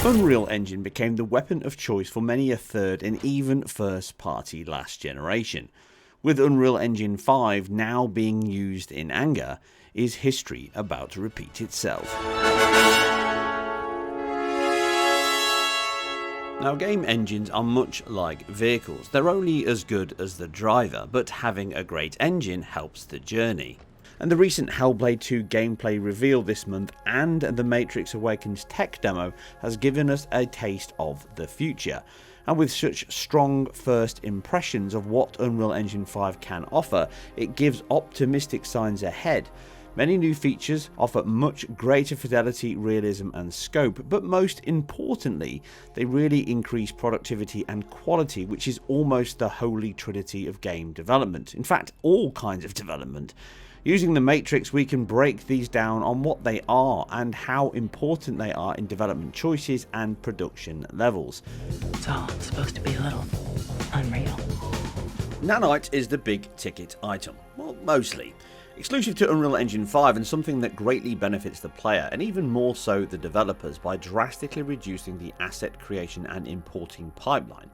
Unreal Engine became the weapon of choice for many a third and even first party last generation. With Unreal Engine 5 now being used in anger, is history about to repeat itself? Now, game engines are much like vehicles. They're only as good as the driver, but having a great engine helps the journey. And the recent Hellblade 2 gameplay reveal this month and the Matrix Awakens tech demo has given us a taste of the future. And with such strong first impressions of what Unreal Engine 5 can offer, it gives optimistic signs ahead. Many new features offer much greater fidelity, realism and scope, but most importantly, they really increase productivity and quality, which is almost the holy trinity of game development. In fact, all kinds of development. Using the Matrix, we can break these down on what they are and how important they are in development choices and production levels. It's all supposed to be a little unreal. Nanite is the big ticket item. Well, mostly. Exclusive to Unreal Engine 5 and something that greatly benefits the player and even more so the developers by drastically reducing the asset creation and importing pipeline.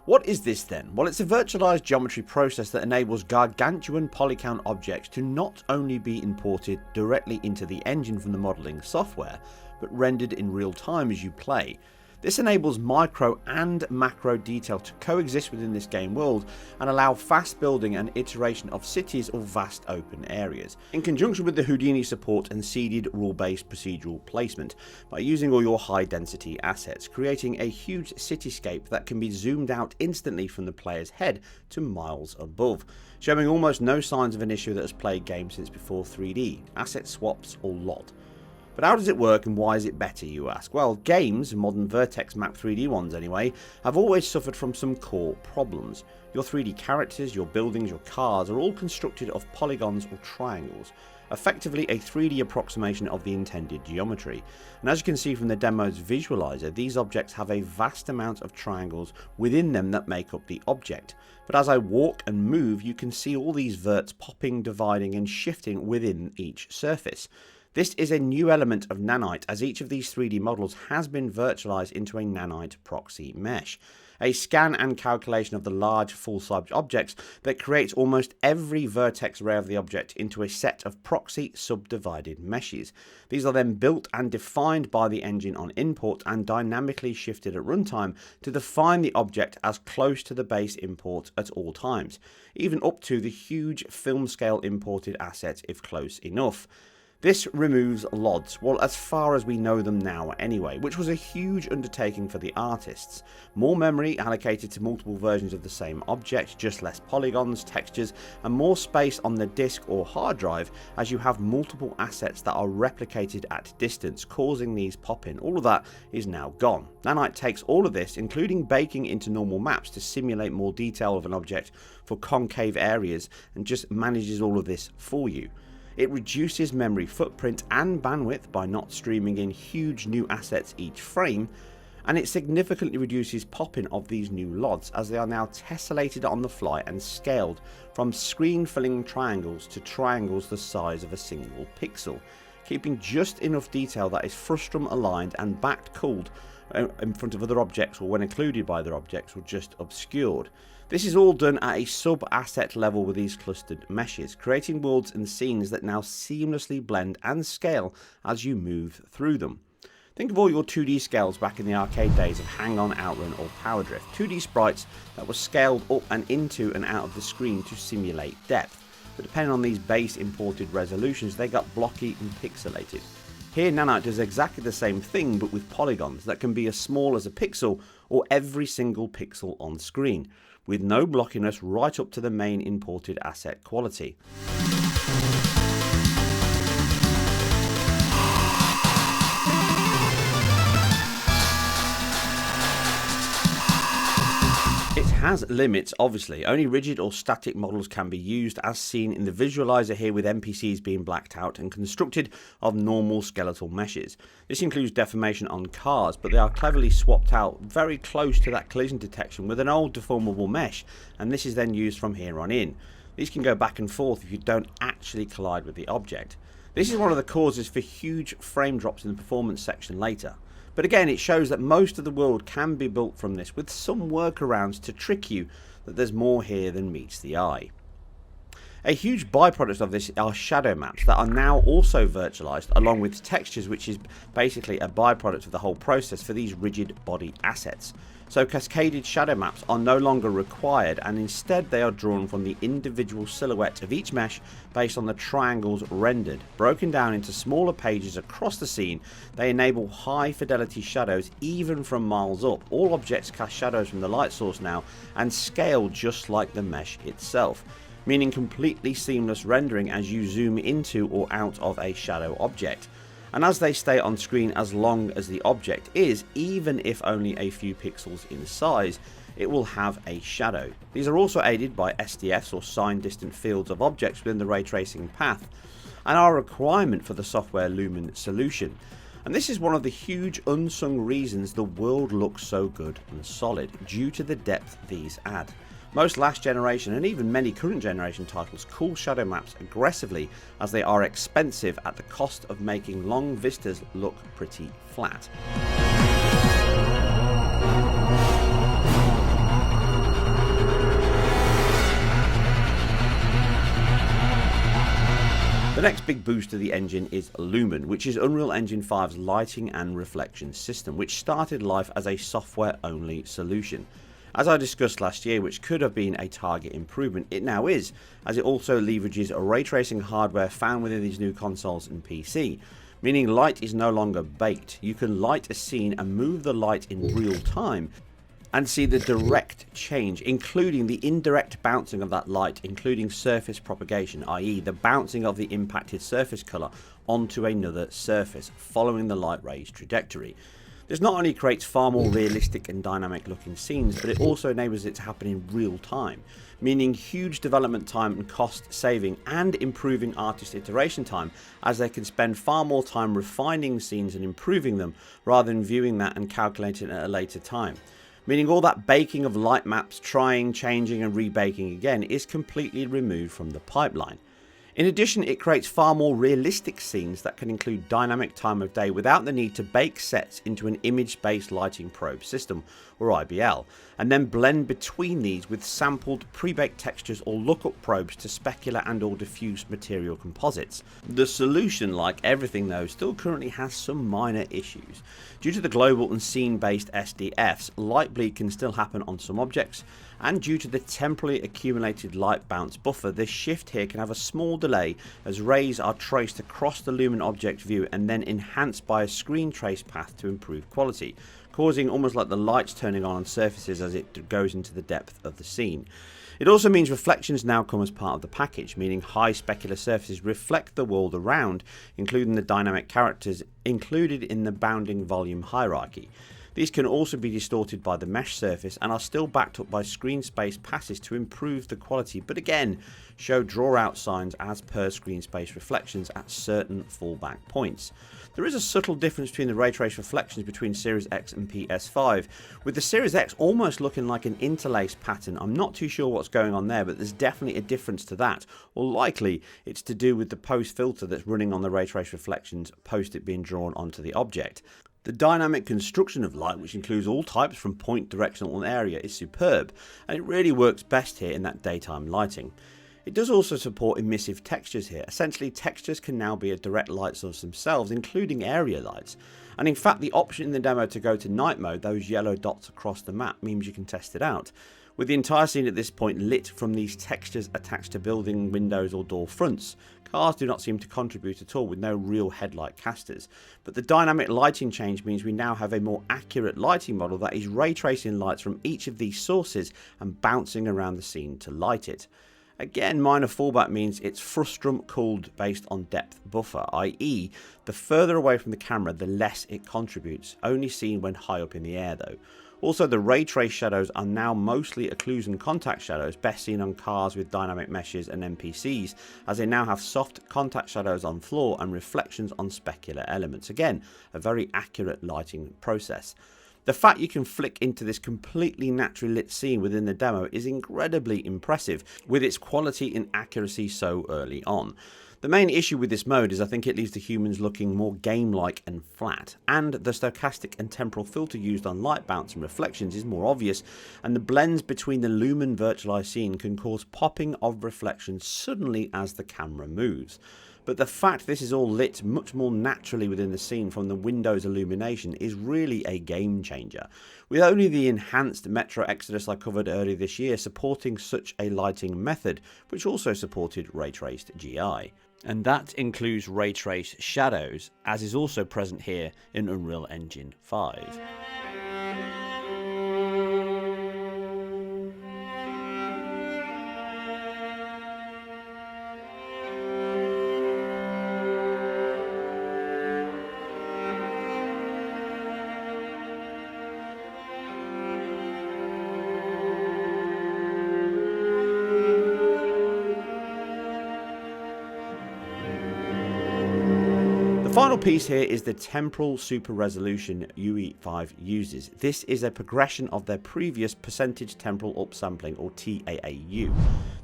What is this then? Well, it's a virtualized geometry process that enables gargantuan polycount objects to not only be imported directly into the engine from the modeling software, but rendered in real time as you play. This enables micro and macro detail to coexist within this game world and allow fast building and iteration of cities or vast open areas, in conjunction with the Houdini support and seeded rule-based procedural placement, by using all your high density assets, creating a huge cityscape that can be zoomed out instantly from the player's head to miles above, showing almost no signs of an issue that has plagued games since before 3D, asset swaps or LOD. But how does it work and why is it better, you ask? Well, games, modern vertex map 3D ones anyway, have always suffered from some core problems. Your 3D characters, your buildings, your cars are all constructed of polygons or triangles, effectively a 3D approximation of the intended geometry. And as you can see from the demo's visualizer, these objects have a vast amount of triangles within them that make up the object. But as I walk and move, you can see all these verts popping, dividing and shifting within each surface. This is a new element of Nanite, as each of these 3D models has been virtualized into a Nanite proxy mesh, a scan and calculation of the large full-size objects that creates almost every vertex array of the object into a set of proxy subdivided meshes. These are then built and defined by the engine on import and dynamically shifted at runtime to define the object as close to the base import at all times, even up to the huge film-scale imported asset if close enough. This removes LODs, well, as far as we know them now anyway, which was a huge undertaking for the artists. More memory allocated to multiple versions of the same object, just less polygons, textures, and more space on the disk or hard drive as you have multiple assets that are replicated at distance, causing these pop-in. All of that is now gone. Nanite takes all of this, including baking into normal maps to simulate more detail of an object for concave areas, and just manages all of this for you. It reduces memory footprint and bandwidth by not streaming in huge new assets each frame, and it significantly reduces pop-in of these new LODs as they are now tessellated on the fly and scaled from screen-filling triangles to triangles the size of a single pixel, keeping just enough detail that is frustum aligned and backed cooled in front of other objects, or when included by other objects, or just obscured. This is all done at a sub-asset level with these clustered meshes, creating worlds and scenes that now seamlessly blend and scale as you move through them. Think of all your 2D scales back in the arcade days of Hang On, Outrun or Power Drift, 2D sprites that were scaled up and into and out of the screen to simulate depth, but depending on these base imported resolutions, they got blocky and pixelated. Here Nanite does exactly the same thing, but with polygons that can be as small as a pixel or every single pixel on screen, with no blockiness right up to the main imported asset quality. It has limits, obviously. Only rigid or static models can be used, as seen in the visualizer here, with NPCs being blacked out and constructed of normal skeletal meshes. This includes deformation on cars, but they are cleverly swapped out very close to that collision detection with an old deformable mesh, and this is then used from here on in. These can go back and forth if you don't actually collide with the object. This is one of the causes for huge frame drops in the performance section later. But again, it shows that most of the world can be built from this, with some workarounds to trick you that there's more here than meets the eye. A huge byproduct of this are shadow maps that are now also virtualized, along with textures, which is basically a byproduct of the whole process for these rigid body assets. So cascaded shadow maps are no longer required, and instead they are drawn from the individual silhouette of each mesh based on the triangles rendered. Broken down into smaller pages across the scene, they enable high fidelity shadows even from miles up. All objects cast shadows from the light source now and scale just like the mesh itself, meaning completely seamless rendering as you zoom into or out of a shadow object. And as they stay on screen as long as the object is, even if only a few pixels in size, it will have a shadow. These are also aided by SDFs, or signed distant fields of objects within the ray tracing path, and are a requirement for the software Lumen solution. And this is one of the huge unsung reasons the world looks so good and solid, due to the depth these add. Most last generation and even many current generation titles call shadow maps aggressively, as they are expensive at the cost of making long vistas look pretty flat. The next big boost to the engine is Lumen, which is Unreal Engine 5's lighting and reflection system, which started life as a software-only solution. As I discussed last year, which could have been a target improvement, it now is, as it also leverages a ray tracing hardware found within these new consoles and PC, meaning light is no longer baked. You can light a scene and move the light in real time and see the direct change, including the indirect bouncing of that light, including surface propagation, i.e. the bouncing of the impacted surface colour onto another surface following the light ray's trajectory. This not only creates far more realistic and dynamic looking scenes, but it also enables it to happen in real time, meaning huge development time and cost saving, and improving artist iteration time, as they can spend far more time refining scenes and improving them rather than viewing that and calculating it at a later time. Meaning all that baking of light maps, trying, changing and rebaking again, is completely removed from the pipeline. In addition, it creates far more realistic scenes that can include dynamic time of day without the need to bake sets into an image-based lighting probe system, or IBL, and then blend between these with sampled pre-baked textures or lookup probes to specular and or diffuse material composites. The solution, like everything though, still currently has some minor issues. Due to the global and scene-based SDFs, light bleed can still happen on some objects, and due to the temporarily accumulated light bounce buffer, this shift here can have a small delay as rays are traced across the Lumen object view and then enhanced by a screen trace path to improve quality, causing almost like the lights turning on surfaces as it goes into the depth of the scene. It also means reflections now come as part of the package, meaning high specular surfaces reflect the world around, including the dynamic characters included in the bounding volume hierarchy. These can also be distorted by the mesh surface and are still backed up by screen space passes to improve the quality, but again show draw out signs as per screen space reflections at certain fallback points. There is a subtle difference between the ray trace reflections between Series X and PS5, with the Series X almost looking like an interlaced pattern. I'm not too sure what's going on there, but there's definitely a difference to that, or likely it's to do with the post filter that's running on the ray trace reflections post it being drawn onto the object. The dynamic construction of light, which includes all types from point, directional and area, is superb, and it really works best here in that daytime lighting. It does also support emissive textures here. Essentially, textures can now be a direct light source themselves, including area lights. And in fact, the option in the demo to go to night mode, those yellow dots across the map, means you can test it out, with the entire scene at this point lit from these textures attached to building windows or door fronts. Cars do not seem to contribute at all, with no real headlight casters, but the dynamic lighting change means we now have a more accurate lighting model that is ray tracing lights from each of these sources and bouncing around the scene to light it. Again, minor fallback means it's frustum cooled based on depth buffer, i.e. the further away from the camera the less it contributes, only seen when high up in the air though. Also, the ray trace shadows are now mostly occlusion contact shadows, best seen on cars with dynamic meshes and NPCs, as they now have soft contact shadows on floor and reflections on specular elements. Again, a very accurate lighting process. The fact you can flick into this completely naturally lit scene within the demo is incredibly impressive, with its quality and accuracy so early on. The main issue with this mode is I think it leaves the humans looking more game-like and flat, and the stochastic and temporal filter used on light bounce and reflections is more obvious, and the blends between the lumen virtualized scene can cause popping of reflections suddenly as the camera moves. But the fact this is all lit much more naturally within the scene from the Windows illumination is really a game changer, with only the enhanced Metro Exodus I covered earlier this year supporting such a lighting method, which also supported ray traced GI. And that includes ray traced shadows, as is also present here in Unreal Engine 5. The final piece here is the temporal super resolution UE5 uses. This is a progression of their previous percentage temporal upsampling, or TAAU.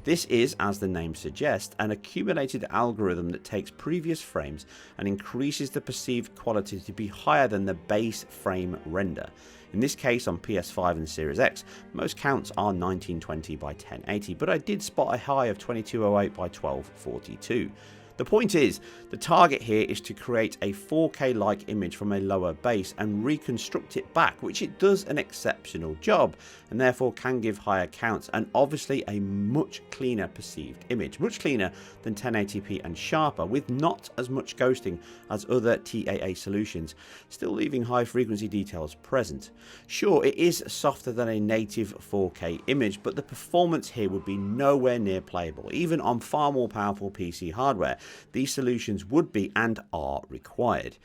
This is, as the name suggests, an accumulated algorithm that takes previous frames and increases the perceived quality to be higher than the base frame render. In this case on PS5 and Series X, most counts are 1920 by 1080, but I did spot a high of 2208 by 1242. The point is, the target here is to create a 4K-like image from a lower base and reconstruct it back, which it does an exceptional job, and therefore can give higher counts, and obviously a much cleaner perceived image, much cleaner than 1080p and sharper, with not as much ghosting as other TAA solutions, still leaving high frequency details present. Sure, it is softer than a native 4K image, but the performance here would be nowhere near playable, even on far more powerful PC hardware. These solutions would be and are required.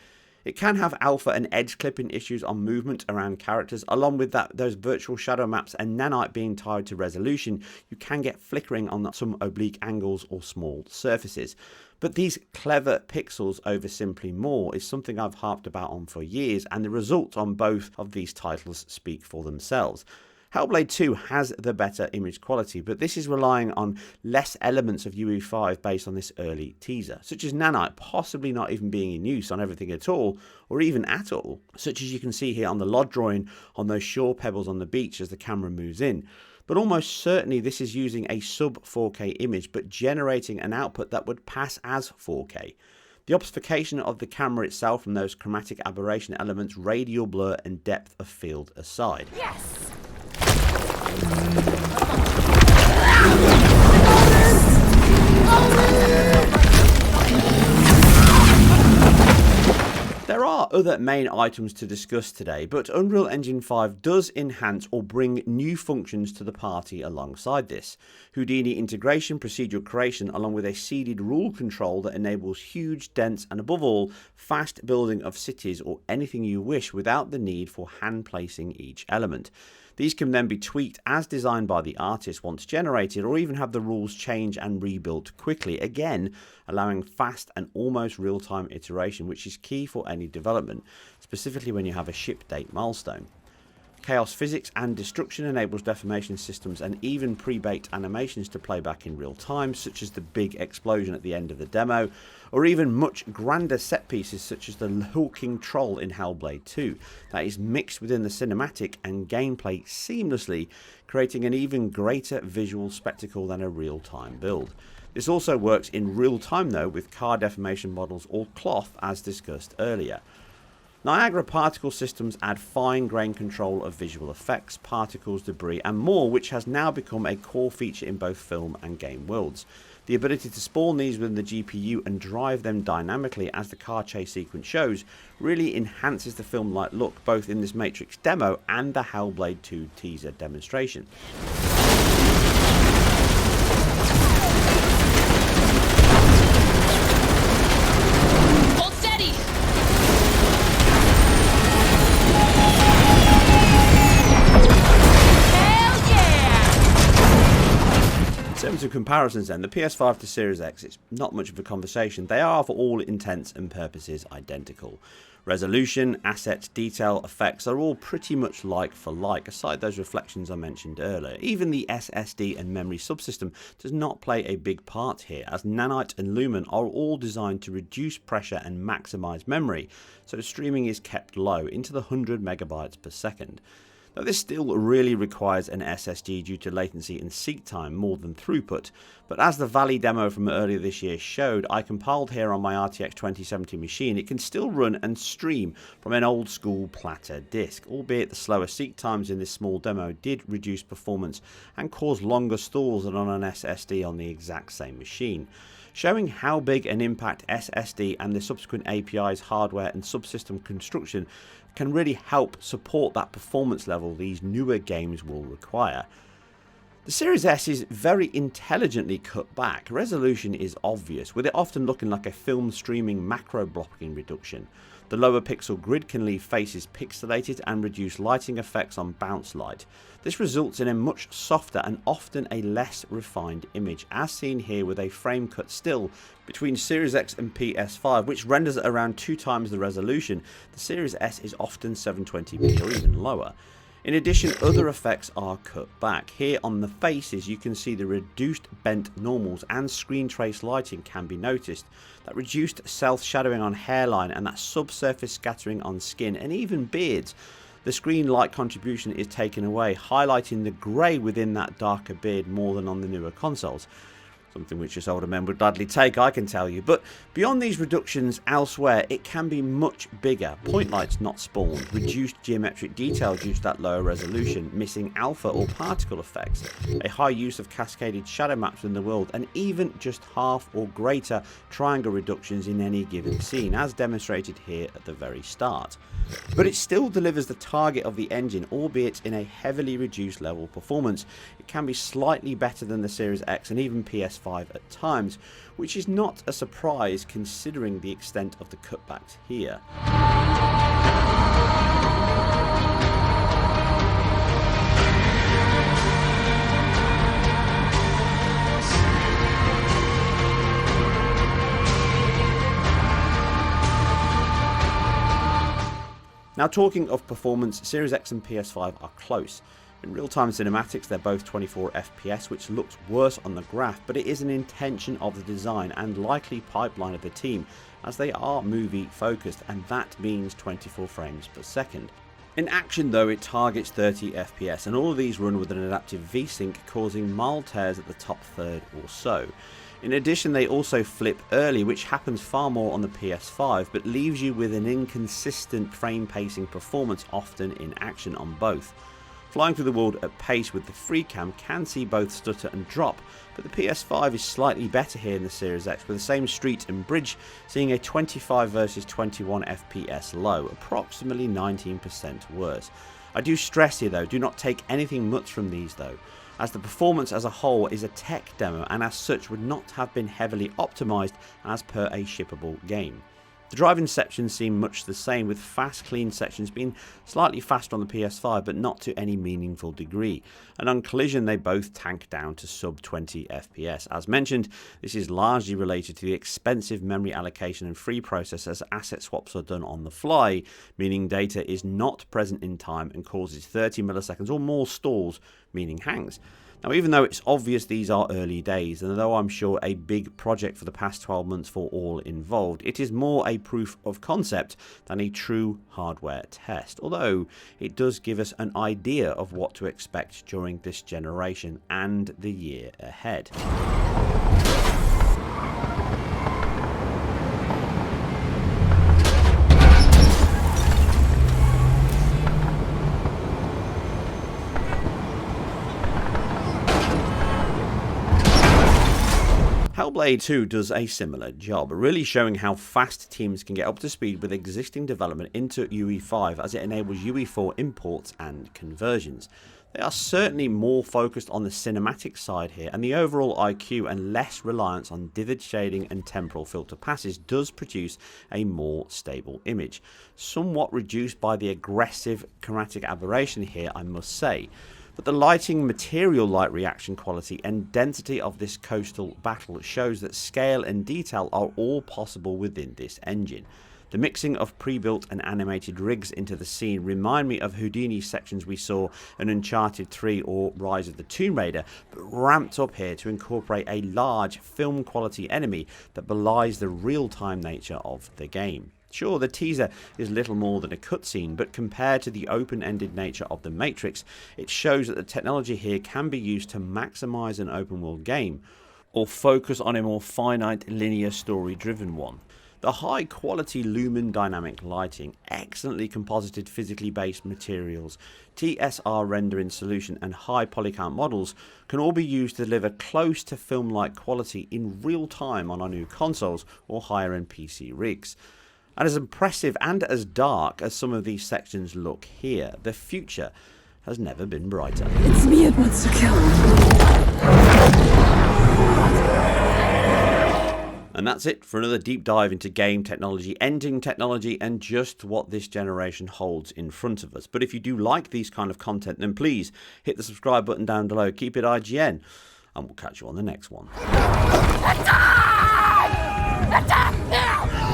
It can have alpha and edge clipping issues on movement around characters. Along with that, those virtual shadow maps and nanite being tied to resolution, you can get flickering on some oblique angles or small surfaces. But these clever pixels over simply more is something I've harped about on for years, and the results on both of these titles speak for themselves. Hellblade 2 has the better image quality, but this is relying on less elements of UE5 based on this early teaser, such as nanite possibly not even being in use on everything at all, or even at all, such as you can see here on the LOD drawing on those shore pebbles on the beach as the camera moves in. But almost certainly this is using a sub 4K image, but generating an output that would pass as 4K. The obfuscation of the camera itself from those chromatic aberration elements, radial blur and depth of field aside. Yes! There are other main items to discuss today, but Unreal Engine 5 does enhance or bring new functions to the party alongside this. Houdini integration, procedural creation, along with a seeded rule control that enables huge, dense, and above all, fast building of cities or anything you wish without the need for hand placing each element. These can then be tweaked as designed by the artist once generated, or even have the rules change and rebuilt quickly, again allowing fast and almost real-time iteration, which is key for any development, specifically when you have a ship date milestone. Chaos physics and destruction enables deformation systems and even pre-baked animations to play back in real time, such as the big explosion at the end of the demo, or even much grander set pieces such as the hulking troll in Hellblade 2 that is mixed within the cinematic and gameplay seamlessly, creating an even greater visual spectacle than a real-time build. This also works in real time though with car deformation models or cloth as discussed earlier. Niagara particle systems add fine-grained control of visual effects, particles, debris and more, which has now become a core feature in both film and game worlds. The ability to spawn these within the GPU and drive them dynamically as the car chase sequence shows really enhances the film-like look both in this Matrix demo and the Hellblade 2 teaser demonstration. In terms of comparisons then, the PS5 to Series X, it's not much of a conversation. They are for all intents and purposes identical. Resolution, assets, detail, effects are all pretty much like for like, aside those reflections I mentioned earlier. Even the SSD and memory subsystem does not play a big part here, as Nanite and Lumen are all designed to reduce pressure and maximize memory, so streaming is kept low into the 100 megabytes per second. Now, this still really requires an SSD due to latency and seek time more than throughput, but as the Valley demo from earlier this year showed, I compiled here on my RTX 2070 machine, it can still run and stream from an old school platter disk, albeit the slower seek times in this small demo did reduce performance and cause longer stalls than on an SSD on the exact same machine, showing how big an impact SSD and the subsequent APIs, hardware and subsystem construction can really help support that performance level these newer games will require. The Series S is very intelligently cut back. Resolution is obvious, with it often looking like a film streaming macro blocking reduction. The lower pixel grid can leave faces pixelated and reduce lighting effects on bounce light. This results in a much softer and often a less refined image, as seen here with a frame cut still between Series X and PS5, which renders at around 2 times the resolution. The Series S is often 720p or even lower. In addition, other effects are cut back. Here on the faces you can see the reduced bent normals and screen trace lighting can be noticed. That reduced self-shadowing on hairline and that subsurface scattering on skin and even beards. The screen light contribution is taken away, highlighting the grey within that darker beard more than on the newer consoles. Something which us older men would gladly take, I can tell you. But beyond these reductions elsewhere, it can be much bigger. Point lights not spawned, reduced geometric detail due to that lower resolution, missing alpha or particle effects, a high use of cascaded shadow maps in the world, and even just half or greater triangle reductions in any given scene, as demonstrated here at the very start. But it still delivers the target of the engine, albeit in a heavily reduced level of performance. It can be slightly better than the Series X and even PS5 at times, which is not a surprise considering the extent of the cutbacks here. Now, talking of performance, Series X and PS5 are close. In real-time cinematics, they're both 24 FPS, which looks worse on the graph, but it is an intention of the design and likely pipeline of the team, as they are movie-focused, and that means 24 frames per second. In action though, it targets 30 FPS, and all of these run with an adaptive VSync, causing mild tears at the top third or so. In addition, they also flip early, which happens far more on the PS5, but leaves you with an inconsistent frame pacing performance often in action on both. Flying through the world at pace with the free cam can see both stutter and drop, but the PS5 is slightly better here in the Series X, with the same street and bridge seeing a 25 versus 21 FPS low, approximately 19% worse. I do stress here though, do not take anything much from these though, as the performance as a whole is a tech demo and as such would not have been heavily optimized as per a shippable game. The driving sections seem much the same, with fast clean sections being slightly faster on the PS5 but not to any meaningful degree, and on collision they both tank down to sub 20 FPS. As mentioned, this is largely related to the expensive memory allocation and free process, as asset swaps are done on the fly, meaning data is not present in time and causes 30 milliseconds or more stalls, meaning hangs. Now, even though it's obvious these are early days, and though I'm sure a big project for the past 12 months for all involved, it is more a proof of concept than a true hardware test, although it does give us an idea of what to expect during this generation and the year ahead. Hellblade 2 does a similar job, really showing how fast teams can get up to speed with existing development into UE5 as it enables UE4 imports and conversions. They are certainly more focused on the cinematic side here, and the overall IQ and less reliance on dithered shading and temporal filter passes does produce a more stable image. Somewhat reduced by the aggressive chromatic aberration here, I must say. But the lighting, material light reaction quality and density of this coastal battle shows that scale and detail are all possible within this engine. The mixing of pre-built and animated rigs into the scene remind me of Houdini sections we saw in Uncharted 3 or Rise of the Tomb Raider, but ramped up here to incorporate a large film quality enemy that belies the real-time nature of the game. Sure, the teaser is little more than a cutscene, but compared to the open-ended nature of The Matrix, it shows that the technology here can be used to maximise an open-world game, or focus on a more finite, linear, story-driven one. The high-quality lumen dynamic lighting, excellently composited physically based materials, TSR rendering solution and high polycount models can all be used to deliver close to film-like quality in real time on our new consoles or higher-end PC rigs. And as impressive and as dark as some of these sections look here, the future has never been brighter. It's me it wants to kill. And that's it for another deep dive into game technology, engine technology, and just what this generation holds in front of us. But if you do like these kind of content, then please hit the subscribe button down below, keep it IGN, and we'll catch you on the next one. Attack! Attack now!